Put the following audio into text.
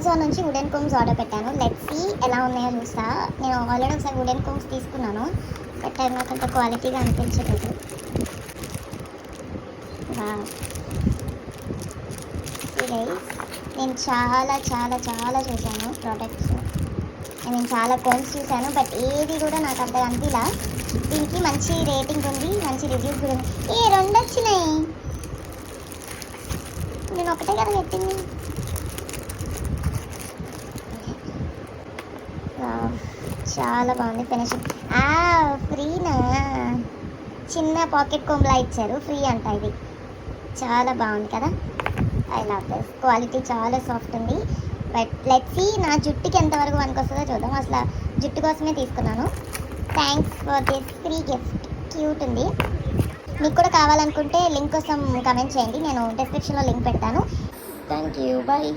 Amazon నుంచి wooden combs order పెట్టాను. Let's see ఎలా ఉన్నాయో చూస్తా. నేను ఆల్రెడీ ఒకసారి వుడెన్ కోమ్స్ తీసుకున్నాను, బట్ అది నాకు అంత క్వాలిటీగా అనిపించలేదు. నేను చాలా చాలా చాలా చూశాను ప్రోడక్ట్స్, నేను చాలా కోమ్స్ చూశాను, బట్ ఏది కూడా నాకు అంత అనిపిలా. దీనికి మంచి రేటింగ్ ఉంది, మంచి రివ్యూస్ కూడా ఉంది. రెండు వచ్చినాయి, నేను ఒకటే కదా పెట్టింది. చాలా బాగుంది ఫినిషింగ్. ఫ్రీనా, చిన్న పాకెట్ కోమ్లా ఇచ్చారు, ఫ్రీ అంట. ఇది చాలా బాగుంది కదా. I love this. క్వాలిటీ చాలా సాఫ్ట్ ఉంది. బట్ లెట్స్ సీ నా జుట్టుకి ఎంతవరకు వస్తుందో చూద్దాం. అసలు జుట్టు కోసమే తీసుకున్నాను. Thanks for this free gift. Cute ఉంది. మీకు కూడా కావాలనుకుంటే లింక్ కోసం కమెంట్ చేయండి, నేను డిస్క్రిప్షన్లో లింక్ పెడతాను. Thank you, bye.